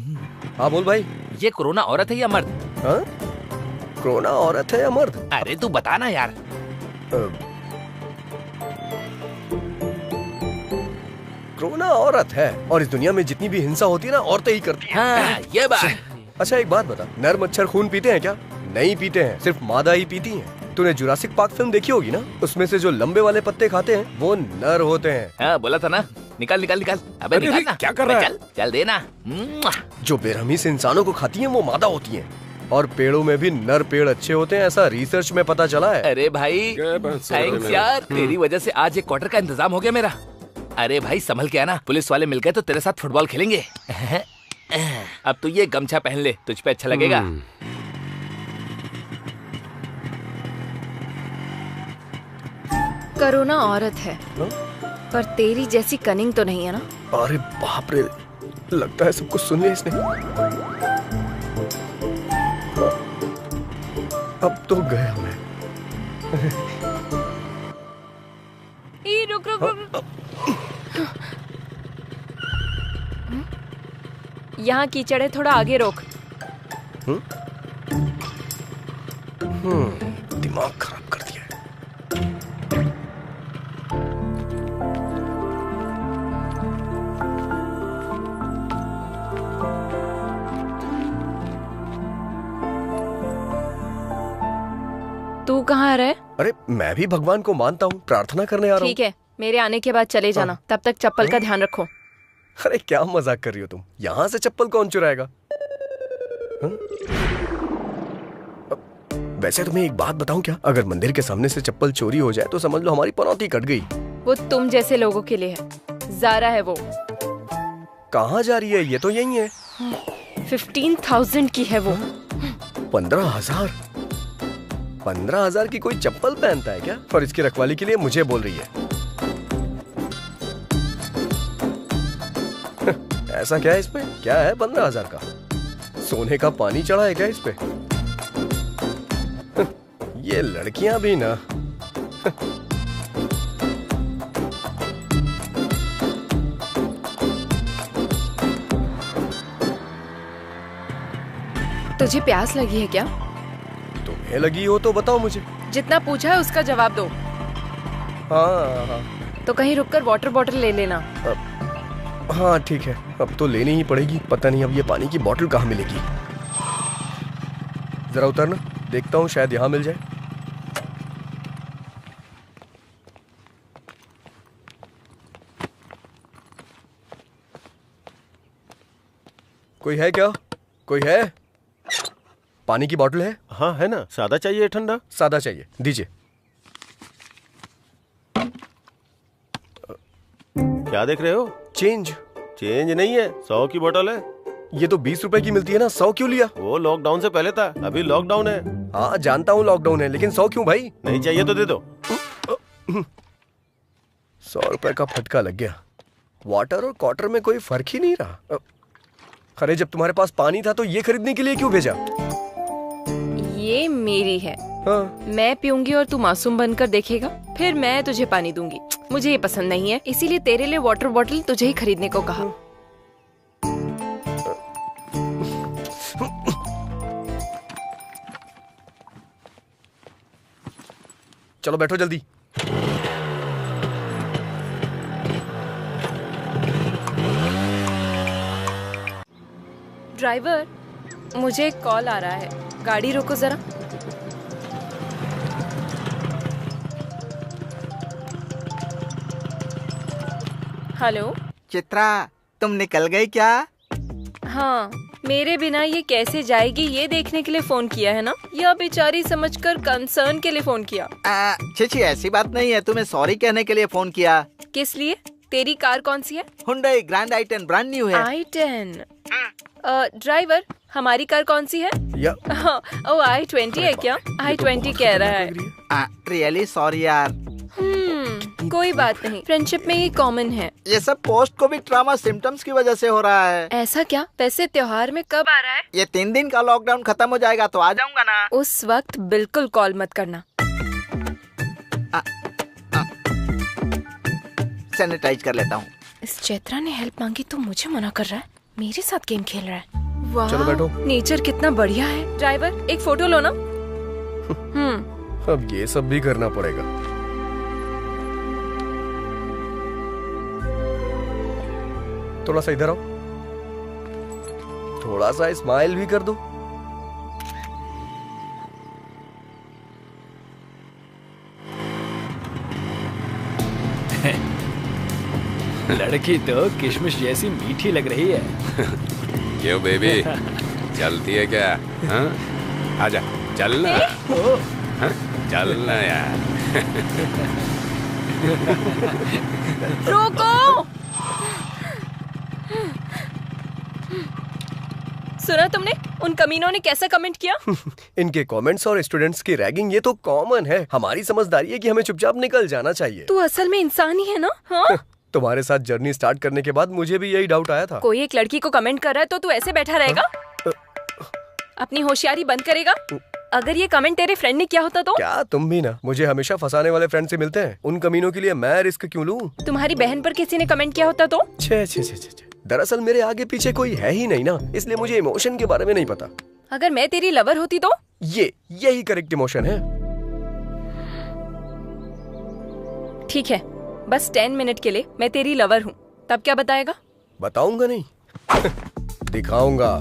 हाँ बोल भाई। ये कोरोना औरत है या मर्द? हाँ? कोरोना औरत है या मर्द? अरे तू बता ना यार। कोरोना औरत है, और इस दुनिया में जितनी भी हिंसा होती है ना औरतें ही करती हैं। हाँ, ये बात। अच्छा एक बात बता, नर मच्छर खून पीते हैं क्या? नहीं पीते हैं, सिर्फ मादा ही पीती हैं। तूने जुरासिक पार्क फिल्म देखी होगी ना, उसमें से जो लंबे वाले पत्ते खाते हैं वो नर होते हैं। हाँ बोला था ना। निकाल निकाल निकाल। अबे निकाल ना। क्या कर रहा है? चल चल देना। जो बेरहमी से इंसानों को खाती हैं वो मादा होती हैं, और पेड़ों में भी नर पेड़ अच्छे होते हैं, ऐसा रिसर्च में पता चला है। अरे भाई थैंक्स यार, तेरी वजह से आज एक क्वार्टर का इंतजाम हो गया मेरा। अरे भाई संभल के आना, पुलिस वाले मिल गए तो तेरे साथ फुटबॉल खेलेंगे। अब तू ये गमछा पहन ले, तुझ पे अच्छा लगेगा। कोरोना औरत है। पर तेरी जैसी कनिंग तो नहीं है ना? अरे बाप रे, लगता है सब कुछ सुन लिया इसने। अब तो गया मैं। रुक रुक रुक। यहाँ कीचड़ है, थोड़ा आगे रोक। दिमाग खराब कर दिया है। तू कहाँ रहे? अरे मैं भी भगवान को मानता हूँ, प्रार्थना करने आ रहा हूँ। ठीक है, मेरे आने के बाद चले जाना। तब तक चप्पल का ध्यान रखो। अरे क्या मजाक कर रही हो तुम? यहाँ से चप्पल कौन चुराएगा? वैसे तुम्हें एक बात बताऊं क्या? अगर मंदिर के सामने से चप्पल चोरी हो जाए तो समझ लो हमारी पनौती कट गई। वो तुम जैसे लोगों के लिए है। ज़ारा है वो। कहाँ जा रही है? ये तो यही है। 15,000 की है वो। 15,000? 15,000 की कोई चप्पल पहनता है क्या? और इसकी रखवाली के लिए मुझे बोल रही है। ऐसा क्या है इसमें? क्या है 15,000 का? सोने का पानी चढ़ा है क्या इस पे? ये लड़कियां भी ना। तुझे प्यास लगी है क्या? तुम्हें लगी हो तो बताओ मुझे। जितना पूछा है उसका जवाब दो। हाँ। तो कहीं रुककर वाटर बॉटल ले लेना। हाँ ठीक है, अब तो लेनी ही पड़ेगी। पता नहीं अब ये पानी की बोतल कहाँ मिलेगी। जरा उतरना, देखता हूँ शायद यहाँ मिल जाए। कोई है क्या? कोई है? पानी की बोतल है? हाँ है ना। सादा चाहिए ठंडा? सादा चाहिए, दीजिए। क्या देख रहे हो? चेंज। चेंज नहीं है, 100 की बोतल है। ये तो 20 रुपए की मिलती है ना, 100 क्यों लिया? वो लॉकडाउन से पहले था, अभी लॉकडाउन है। हाँ जानता हूँ लॉकडाउन है, लेकिन 100 क्यों भाई? नहीं चाहिए तो दे दो। 100 रुपए का फटका लग गया। वाटर और क्वार्टर में कोई फर्क ही नहीं रहा। अरे जब तुम्हारे पास पानी था तो ये खरीदने के लिए क्यों भेजा? ये मेरी है। हाँ। मैं पीऊंगी और तू मासूम बनकर देखेगा, फिर मैं तुझे पानी दूंगी। मुझे ये पसंद नहीं है, इसीलिए तेरे लिए वाटर बॉटल तुझे ही खरीदने को कहा। चलो बैठो जल्दी। ड्राइवर, मुझे एक कॉल आ रहा है, गाड़ी रोको जरा। हेलो चित्रा, तुम निकल गई क्या? हाँ, मेरे बिना ये कैसे जाएगी ये देखने के लिए फोन किया है ना? यह बेचारी समझकर कंसर्न के लिए फोन किया। छी ऐसी बात नहीं है, तुम्हें सॉरी कहने के लिए फोन किया। किस लिए? तेरी कार कौन सी है? Hyundai grand i10 brand new है। i10। ड्राइवर, हमारी कार कौन सी है? ओ i20 है क्या? i20 कह रहा है। रियली सॉरी यार। कोई बात नहीं, फ्रेंडशिप में ये कॉमन है। ये सब पोस्ट कोविड ट्रॉमा सिम्टम्स की वजह से हो रहा है। ऐसा क्या? वैसे त्योहार में कब आ रहा है? ये 3 दिन का लॉकडाउन खत्म हो जाएगा तो आ जाऊंगा ना। उस वक्त बिल्कुल कॉल मत करना। सैनिटाइज कर लेता हूँ। इस चैत्रा ने हेल्प मांगी तो मुझे मना कर रहा है। मेरे साथ गेम खेल रहा है। वाह, चलो बैठो। नेचर कितना बढ़िया है। ड्राइवर, एक फोटो लो ना। अब ये सब भी करना पड़ेगा। थोड़ा सा इधर आओ, थोड़ा सा स्माइल भी कर दो। लड़की तो किशमिश जैसी मीठी लग रही है। क्यों बेबी, चलती है क्या? हाँ? आजा, चलना। हाँ? चलना यार। रोको। सुना तुमने उन कमीनों ने कैसा कमेंट किया? इनके कमेंट्स और स्टूडेंट्स की रैगिंग ये तो कॉमन है। हमारी समझदारी है कि हमें चुपचाप निकल जाना चाहिए। तू असल में इंसान ही है ना? हाँ? तुम्हारे साथ जर्नी स्टार्ट करने के बाद मुझे भी यही डाउट आया था। कोई एक लड़की को कमेंट कर रहा है तो तू ऐसे बैठा रहेगा? अपनी होशियारी बंद करेगा? अगर ये कमेंट तेरे फ्रेंड ने किया होता तो? क्या तुम भी ना मुझे हमेशा फंसाने वाले फ्रेंड से मिलते हैं। उन कमीनों के लिए मैं रिस्क क्यों लूं? तुम्हारी बहन पर किसी ने कमेंट किया होता तो? छे छे छे छे। दरअसल मेरे आगे पीछे कोई है ही नहीं ना, इसलिए मुझे इमोशन के बारे में नहीं पता। अगर मैं तेरी लवर होती तो? यही करेक्ट इमोशन है। ठीक है, बस 10 मिनट के लिए मैं तेरी लवर हूँ, तब क्या बताएगा? बताऊंगा नहीं दिखाऊंगा।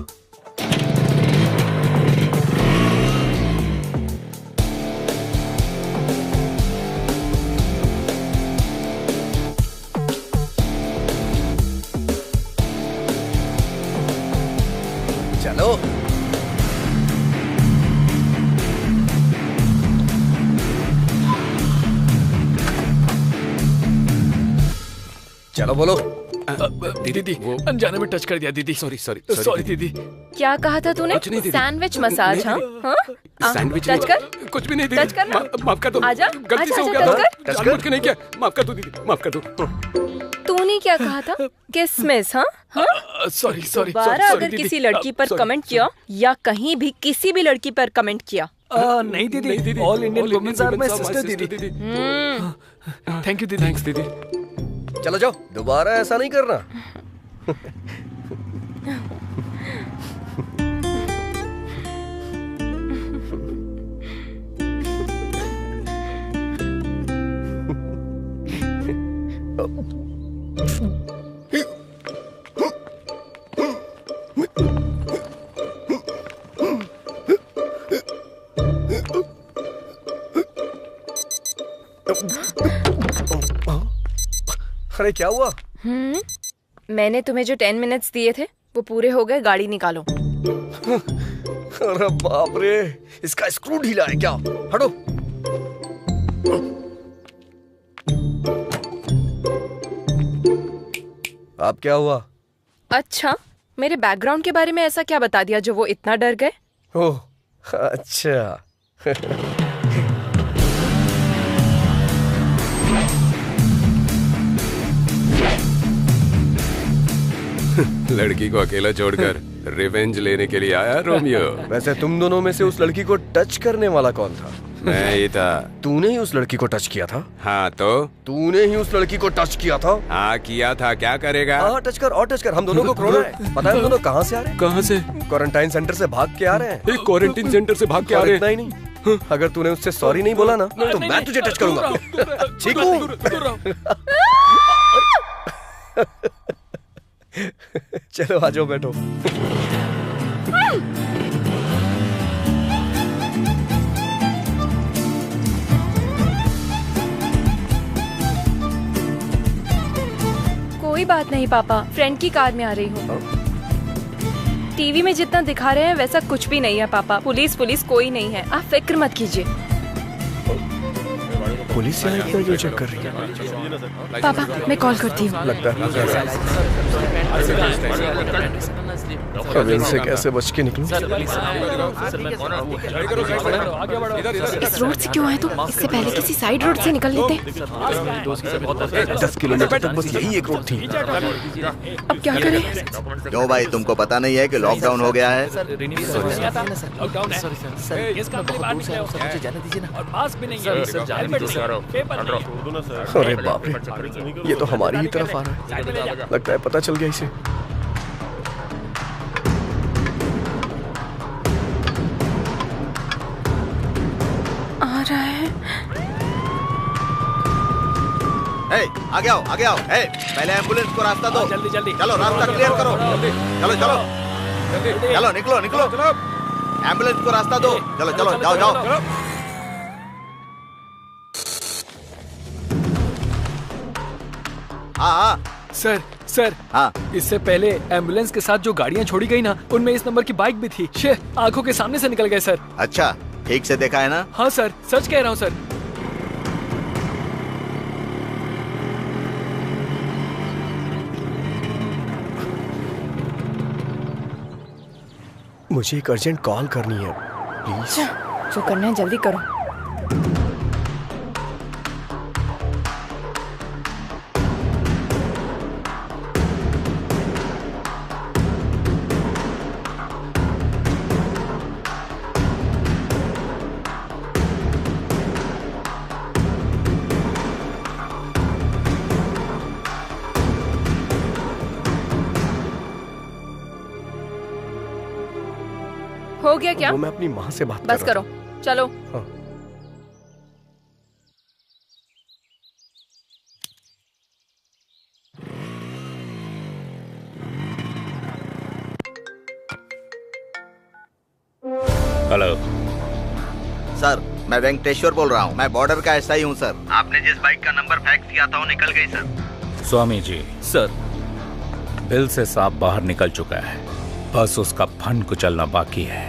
चलो चलो बोलो। दीदी अनजाने में टच कर दिया दीदी। सॉरी दीदी। क्या कहा था तूने? Sandwich massage? हाँ सैंडविच टच कर। कुछ भी नहीं दीदी। टच करना। माफ कर दो। आजा गलती से हो गया था। जानबूझ के नहीं किया। माफ कर दो दीदी, माफ कर दो। तूने क्या कहा था? किसमिस? हाँ सॉरी दोबारा अगर किसी लड़की पर कमेंट किया या कहीं भी किसी भी लड़की पर कमेंट किया। नहीं दीदी, all Indian women's are my sister दीदी। थैंक यू दीदी। थैंक्स दीदी। चलो जाओ, दोबारा ऐसा नहीं करना। अरे क्या हुआ? मैंने तुम्हें जो 10 मिनट्स दिए थे वो पूरे हो गए, गाड़ी निकालो। अरे बाप रे, इसका स्क्रू ढीला है क्या? हटो। अब क्या हुआ? अच्छा, मेरे बैकग्राउंड के बारे में ऐसा क्या बता दिया जो वो इतना डर गए? ओह अच्छा। लड़की को अकेला छोड़कर रिवेंज लेने के लिए आया रोमियो। वैसे तुम दोनों में से उस लड़की को टच करने वाला कौन था? मैं ही था। तूने ही उस लड़की को टच किया था? हाँ तो? तूने ही उस लड़की को टच किया था? हाँ किया था, क्या करेगा? हाँ टच कर और टच कर। हम दोनों को कोरोना है। पता है हम दोनों कहाँ से आ रहे हैं? कहाँ से? क्वारंटाइन सेंटर से भाग के आ रहे हैं। क्वारंटाइन सेंटर से भाग के आ रहे हैं? इतना ही नहीं, अगर तूने उससे सॉरी नहीं बोला ना तो मैं तुझे टच करूंगा। ठीक हूँ? चलो आ जाओ, बैठो। कोई बात नहीं पापा, फ्रेंड की कार में आ रही हूँ। टीवी में जितना दिखा रहे हैं वैसा कुछ भी नहीं है पापा। पुलिस कोई नहीं है, आप फिक्र मत कीजिए। पुलिस यहाँ इतना क्यों चेक कर रही है? पापा मैं कॉल करती हूँ। लगता है अब इनसे कैसे बच के निकलूं? इस रोड से क्यों आए तुम? इससे पहले किसी साइड रोड से निकल लेते। 10 किलोमीटर तक बस यही एक रोड थी। अब क्या करें? क्यों भाई, तुमको पता नहीं है कि लॉकडाउन हो गया है? अरे बाप रे, ये तो हमारी ही तरफ आ रहा है। लगता है पता चल गया इसे। आ रहा है। आगे आओ, आगे आओ। पहले एम्बुलेंस को रास्ता दो। जल्दी चलो, रास्ता क्लियर करो। चलो निकलो। एम्बुलेंस को रास्ता दो। चलो जाओ। हाँ सर हाँ, इससे पहले एम्बुलेंस के साथ जो गाड़ियाँ छोड़ी गई ना, उनमें इस नंबर की बाइक भी थी। आंखों के सामने से निकल गए सर। अच्छा, ठीक से देखा है ना? हाँ सर, सच कह रहा हूँ सर। मुझे एक अर्जेंट कॉल करनी है, प्लीज। जो करना है जल्दी करो। हो गया क्या? वो मैं अपनी माँ से बात बस कर रहा करो, चलो। हाँ। हेलो सर, मैं वेंकटेश्वर बोल रहा हूँ। मैं बॉर्डर का एसआई हूँ सर। आपने जिस बाइक का नंबर फैक्स किया था वो निकल गई sir. Swami ji. Sir, bill से सांप बाहर निकल चुका है, बस उसका फन कुचलना बाकी है।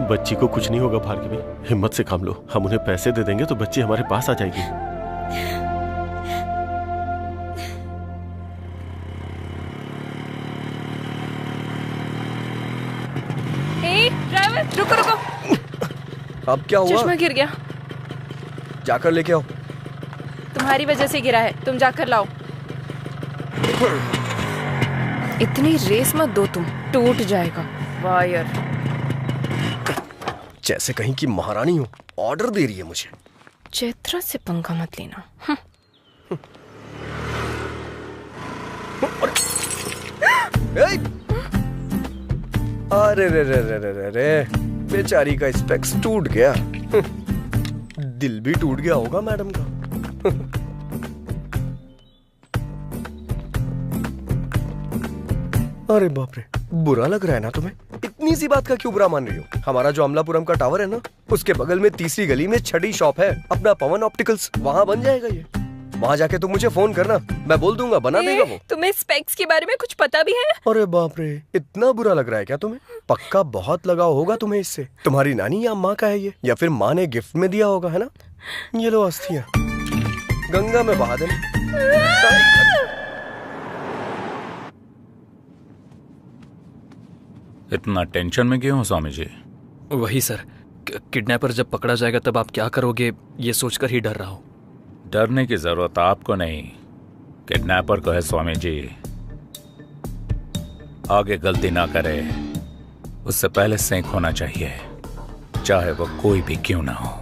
बच्ची को कुछ नहीं होगा भार्गवी, हिम्मत से काम लो। हम उन्हें पैसे दे देंगे तो बच्ची हमारे पास आ जाएगी। ड्राइवर रुको रुको। अब क्या हुआ? चश्मा गिर गया। जाकर लेके आओ। तुम्हारी वजह से गिरा है, तुम जाकर लाओ। इतनी रेस मत दो तुम, टूट जाएगा वायर। जैसे कहीं की महारानी हो, ऑर्डर दे रही है मुझे। चैत्रा से पंगा मत लेना। अरे रे रे रे रे रे रे, बेचारी का स्पेक्स टूट गया। दिल भी टूट गया होगा मैडम का। अरे बाप रे, बुरा लग रहा है ना तुम्हें? इतनी सी बात का क्यों बुरा मान रही हो? हमारा जो अमलापुरम का टावर है ना, उसके बगल में तीसरी गली में छठी शॉप है अपना पवन ऑप्टिकल्स, वहाँ बन जाएगा ये। वहाँ जाके तुम मुझे फोन करना, मैं बोल दूंगा, बना देगा वो। तुम्हें स्पेक्स के बारे में कुछ पता भी है? अरे बाप रे, इतना बुरा लग रहा है क्या तुम्हें? पक्का बहुत लगाव होगा तुम्हें इससे। तुम्हारी नानी या माँ का है ये, या फिर माँ ने गिफ्ट में दिया होगा, है ना? ये लो अस्थियाँ, गंगा में बहा देना। इतना टेंशन में क्यों हो स्वामी जी? वही सर, किडनैपर जब पकड़ा जाएगा तब आप क्या करोगे, ये सोचकर ही डर रहा हूँ। डरने की जरूरत आपको नहीं, किडनैपर को है स्वामी जी। आगे गलती ना करे, उससे पहले सेंक होना चाहिए, चाहे वो कोई भी क्यों ना हो।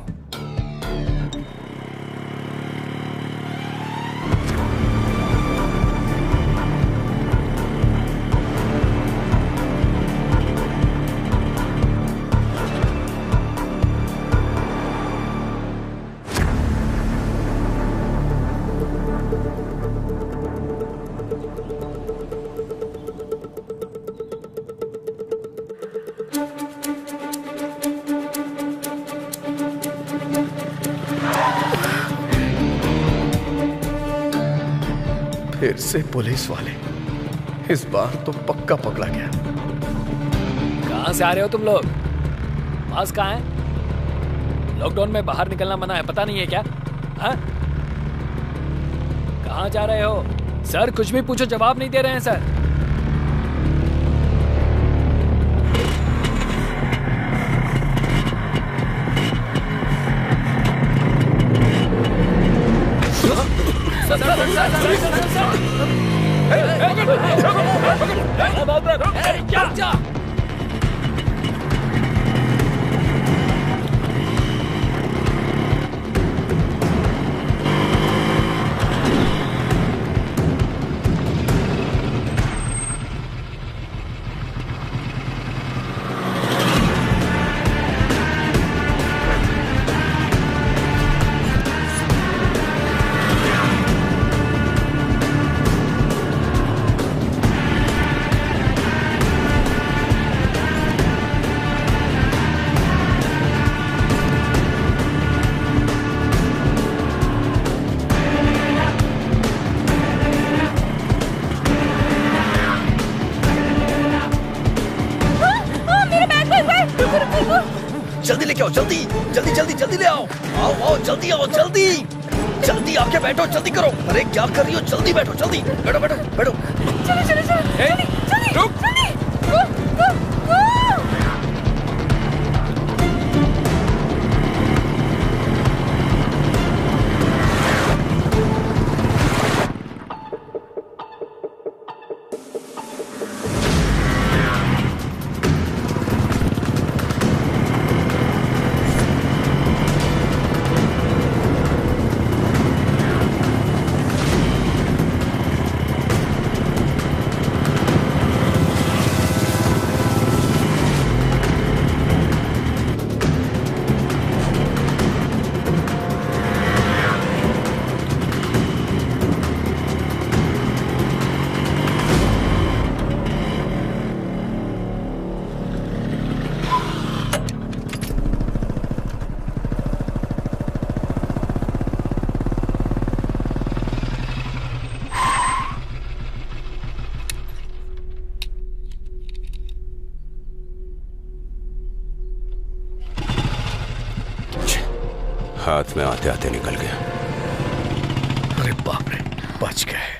फिर से पुलिस वाले, इस बार तो पक्का पकड़ा गया। कहाँ से आ रहे हो तुम लोग? मास्क कहाँ है? लॉकडाउन में बाहर निकलना मना है, पता नहीं है क्या? हाँ? कहाँ जा रहे हो? सर कुछ भी पूछो जवाब नहीं दे रहे हैं सर। जल्दी लेके आओ, जल्दी जल्दी जल्दी जल्दी ले आओ। आओ आओ जल्दी आओ, जल्दी जल्दी आके बैठो, जल्दी करो। अरे क्या कर रही हो, जल्दी बैठो, जल्दी बैठो बैठो बैठो। चलो चलो चलो जल्दी जल्दी रुक। जल्दी गो गो गो। हाथ में आते आते निकल गया। अरे बाप रे, बच गए।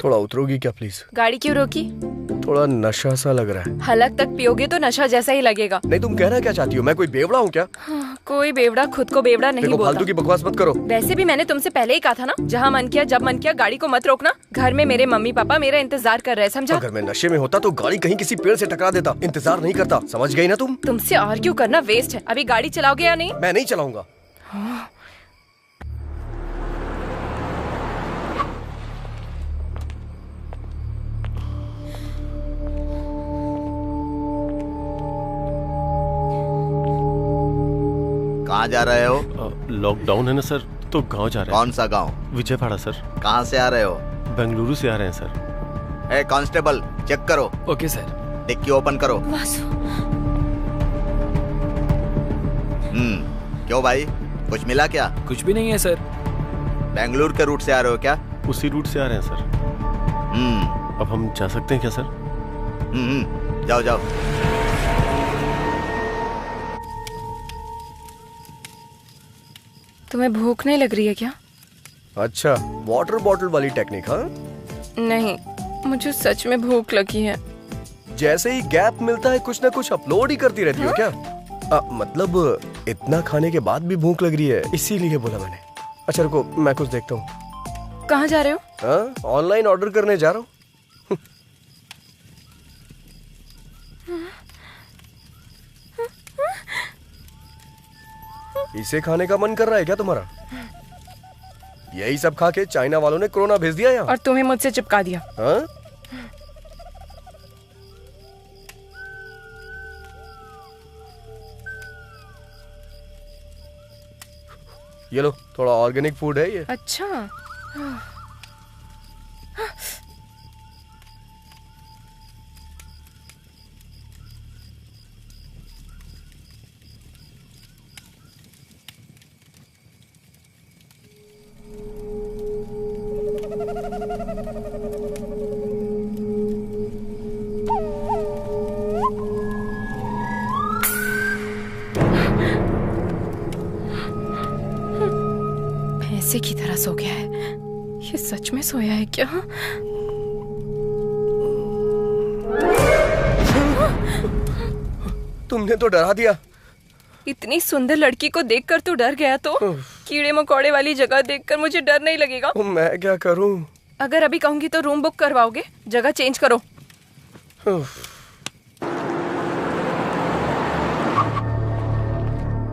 थोड़ा उतरोगी क्या प्लीज? गाड़ी क्यों रोकी? थोड़ा नशा सा लग रहा है। हलक तक पियोगे तो नशा जैसा ही लगेगा। नहीं, तुम कहना क्या चाहती हो? मैं कोई बेवड़ा हूँ क्या? हाँ, कोई बेवड़ा खुद को बेवड़ा नहीं बोलता। फालतू की बकवास मत करो। वैसे भी मैंने तुमसे पहले ही कहा था ना, जहाँ मन किया जब मन किया गाड़ी को मत रोकना। घर में मेरे मम्मी पापा मेरा इंतजार कर रहे हैं, समझा? अगर मैं नशे में होता तो गाड़ी कहीं किसी पेड़ से टकरा देता, इंतजार नहीं करता। समझ गई ना तुम? तुमसे आर्ग्यू करना वेस्ट है। अभी गाड़ी चलाओगे या नहीं? मैं नहीं चलाऊंगा। कहाँ जा रहे हो? लॉकडाउन है ना सर, तो गांव जा रहे हैं। कौन सा गांव? विजयवाड़ा सर। कहाँ से आ रहे हो? बेंगलुरु से आ रहे हैं सर। ए कांस्टेबल, चेक करो। Okay sir. डिक्की ओपन करो। क्यों भाई, कुछ मिला क्या? कुछ भी नहीं है सर। बेंगलुरु के रूट से आ रहे हो क्या? उसी रूट से आ रहे हैं सर। अब हम जा सकते हैं क्या सर? जाओ जाओ। तुम्हें भूख नहीं लग रही है क्या? अच्छा, वाटर बॉटल वाली टेक्निक? हाँ नहीं, मुझे सच में भूख लगी है। जैसे ही गैप मिलता है कुछ ना कुछ अपलोड ही करती रहती हो क्या? मतलब इतना खाने के बाद भी भूख लग रही है, इसीलिए बोला मैंने। अच्छा रुको, मैं कुछ देखता हूँ। कहाँ जा रहे हो? ऑनलाइन ऑर्डर करने जा रहा हूँ। इसे खाने का मन कर रहा है क्या तुम्हारा? यही सब खा के चाइना वालों ने कोरोना भेज दिया यहाँ। और तुम्हें मुझसे चिपका दिया। हाँ? ये लो, थोड़ा ऑर्गेनिक फूड है ये। अच्छा। भैंसे की तरह सो गया है। ये सच में सोया है क्या? तुमने तो डरा दिया। इतनी सुंदर लड़की को देखकर तो डर गया, तो कीड़े मकोड़े वाली जगह देखकर मुझे डर नहीं लगेगा? मैं क्या करूं? अगर अभी कहूंगी तो रूम बुक करवाओगे? जगह चेंज करो।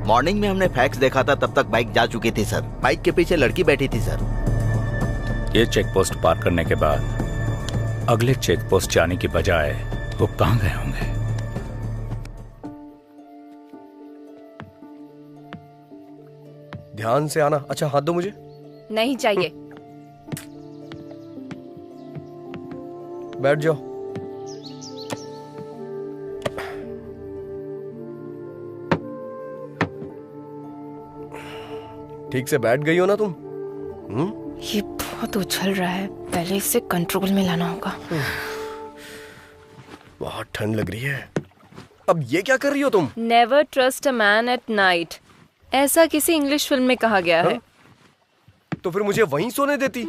मॉर्निंग में हमने फैक्स देखा था, तब तक बाइक जा चुकी थी सर। बाइक के पीछे लड़की बैठी थी सर। ये चेक पोस्ट पार करने के बाद अगले चेक पोस्ट जाने की बजाय वो कहाँ गए होंगे? ध्यान से आना। अच्छा हाथ दो मुझे। नहीं चाहिए। बैठ जाओ। ठीक से बैठ गई हो ना तुम? ये बहुत उछल रहा है, पहले इसे कंट्रोल में लाना होगा। बहुत ठंड लग रही है। अब ये क्या कर रही हो तुम? Never trust a man at night, ऐसा किसी इंग्लिश फिल्म में कहा गया है। तो फिर मुझे वहीं सोने देती।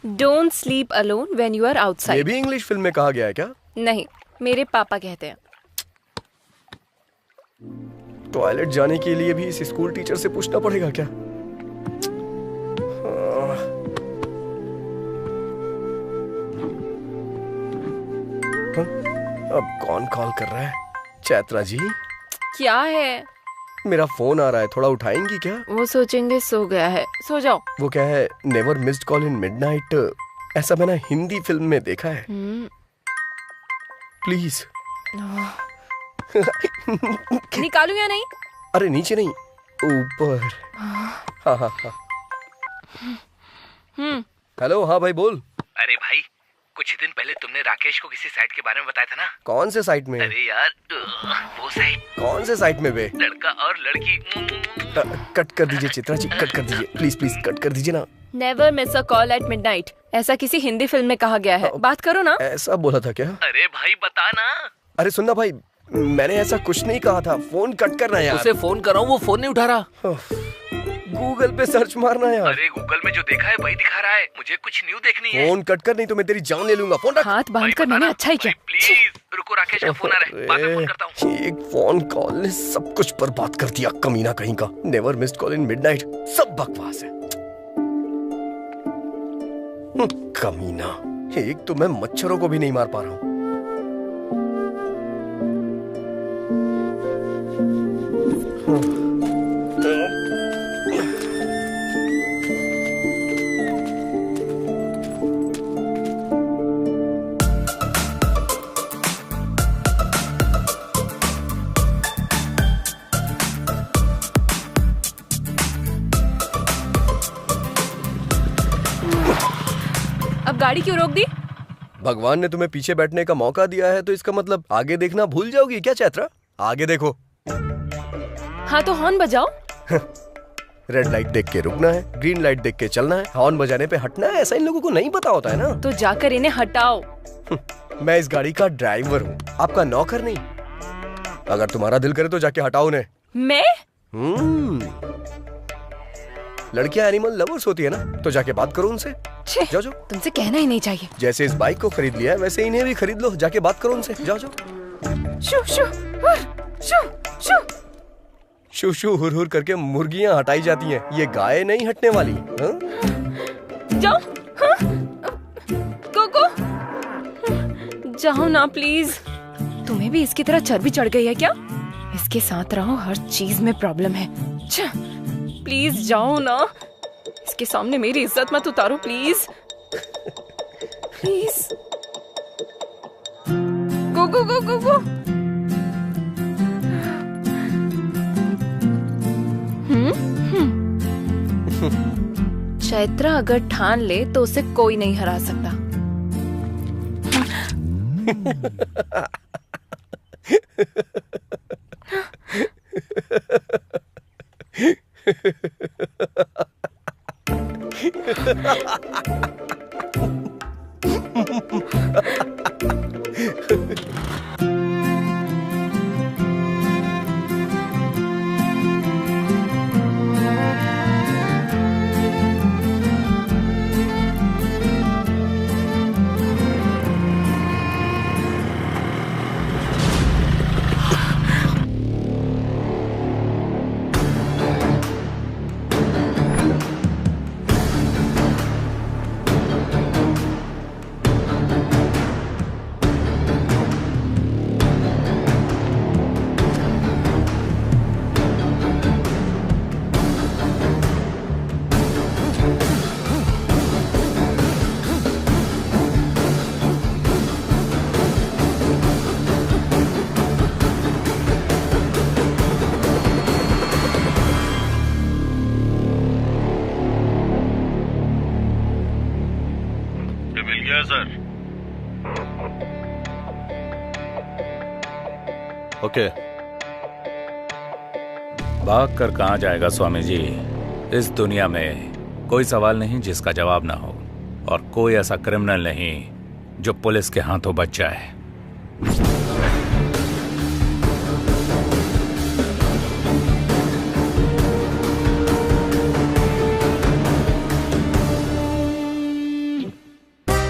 Don't sleep alone when you are outside. ये भी इंग्लिश फिल्म में कहा गया है क्या? नहीं, मेरे पापा कहते हैं। टॉयलेट जाने के लिए भी इस स्कूल टीचर से पूछना पड़ेगा क्या? अब कौन कॉल कर रहा है? चैत्रा जी? क्या है? मेरा फोन आ रहा है, थोड़ा उठाएंगी क्या? वो सोचेंगे सो गया है, सो जाओ। वो क्या है, never missed call in midnight, ऐसा मैंने हिंदी फिल्म में देखा है। प्लीज। निकालूं या नहीं? अरे नीचे नहीं, ऊपर। हाँ हाँ हाँ। हेलो, हाँ भाई बोल। अरे भाई, कुछ दिन पहले तुमने राकेश को किसी साइट के बारे में बताया था ना? कौन से साइट में? अरे यार, वो साइट। कौन से साइट में बे? लड़का और लड़की। कट कर दीजिए चित्रा जी, कट कर दीजिए प्लीज प्लीज, कट कर दीजिए ना। Never miss a call at midnight, ऐसा किसी हिंदी फिल्म में कहा गया है। बात करो ना। ऐसा बोला था क्या? अरे भाई बता ना। अरे सुनना भाई, मैंने ऐसा कुछ नहीं कहा था। फोन कट करना यार। उसे फोन कर रहा हूँ, वो फोन नहीं उठा रहा। गूगल पे सर्च मारना यार। अरे गूगल में जो देखा है वही दिखा रहा है, मुझे कुछ न्यू देखनी है। फोन कट कर, नहीं तो मैं तेरी जान ले लूंगा। फोन रख। हाथ बांध कर मैंने अच्छा ही किया। प्लीज रुको, राकेश का फोन आ रहा है, बाद में फोन करता हूँ। एक फोन कॉल ने सब कुछ बर्बाद कर दिया, कमीना कहीं का। Never missed call in midnight, सब बकवास है। कमीना, एक तो मैं मच्छरों को भी नहीं मार पा रहा हूँ। अब गाड़ी क्यों रोक दी? भगवान ने तुम्हें पीछे बैठने का मौका दिया है, तो इसका मतलब आगे देखना भूल जाओगी क्या चैत्रा? आगे देखो। हाँ तो हॉर्न बजाओ। रेड लाइट देख के रुकना है, ग्रीन लाइट देख के चलना है, हॉर्न बजाने पे हटना है, ऐसा इन लोगों को नहीं पता होता है ना। तो जाकर इन्हें हटाओ। मैं इस गाड़ी का ड्राइवर हूँ, आपका नौकर नहीं। अगर तुम्हारा दिल करे तो जाके हटाओ उन्हें। मैं? लड़कियां एनिमल लवर्स होती है ना, तो जाके बात करो उनसे। जाओ जाओ। तुमसे कहना ही नहीं चाहिए। जैसे इस बाइक को खरीद लिया है, वैसे इन्हें भी खरीद लो, जाके बात करो उनसे। जाओ जाओ। शू शू हुर, शू शू शू शू हुर हुर करके मुर्गियां हटाई जाती हैं, ये गाय नहीं हटने वाली। जाओ। कोको जाओ ना प्लीज। तुम्हें भी इसकी तरह चर्बी चढ़ गई है क्या? इसके साथ रहो, हर चीज में प्रॉब्लम है। प्लीज जाओ ना, इसके सामने मेरी इज्जत मत उतारो प्लीज। प्लीज गो गो गो गो गो। चैत्रा अगर ठान ले तो उसे कोई नहीं हरा सकता। ओके। भाग कर कहाँ जाएगा स्वामी जी? इस दुनिया में कोई सवाल नहीं जिसका जवाब ना हो, और कोई ऐसा क्रिमिनल नहीं जो पुलिस के हाथों बच जाए।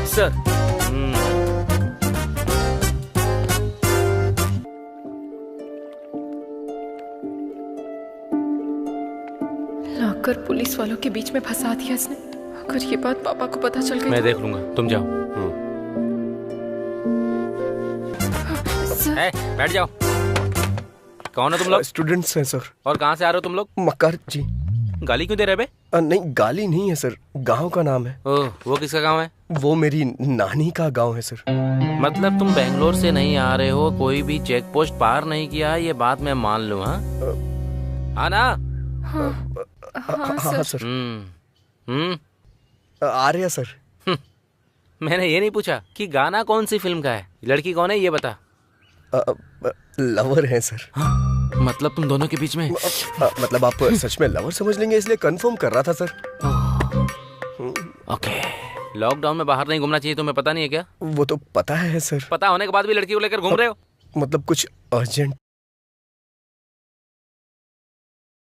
सर, लाकर पुलिस वालों के बीच में फंसा दिया इसने। अगर ये बात पापा को पता चल गई मैं तो... देख लूंगा, तुम जाओ। बैठ जाओ। कौन है तुम लोग? स्टूडेंट्स हैं सर। और कहाँ से आ रहे हो तुम लोग? मक्कार जी। गाली क्यों दे रहे बे? नहीं, गाली नहीं है सर, गांव का नाम है। ओह, वो किसका गांव है? वो मेरी नानी का गांव है सर। मतलब तुम बेंगलोर से नहीं आ रहे हो, कोई भी चेक पोस्ट पार नहीं किया, ये बात मैं मान लूँ। हाँ ना? हाँ सर। आ रहे हैं सर। मैंने ये नहीं पूछा कि गाना कौन सी फिल्म का है, लड़की कौन है ये बता। लवर है सर। मतलब तुम दोनों के बीच में? मतलब आप सच में लवर समझ लेंगे, इसलिए कंफर्म कर रहा था सर। ओके। लॉकडाउन में बाहर नहीं घूमना चाहिए, तुम्हें पता नहीं है क्या? वो तो पता है सर। पता होने के बाद भी लड़की को लेकर घूम रहे हो? मतलब कुछ अर्जेंट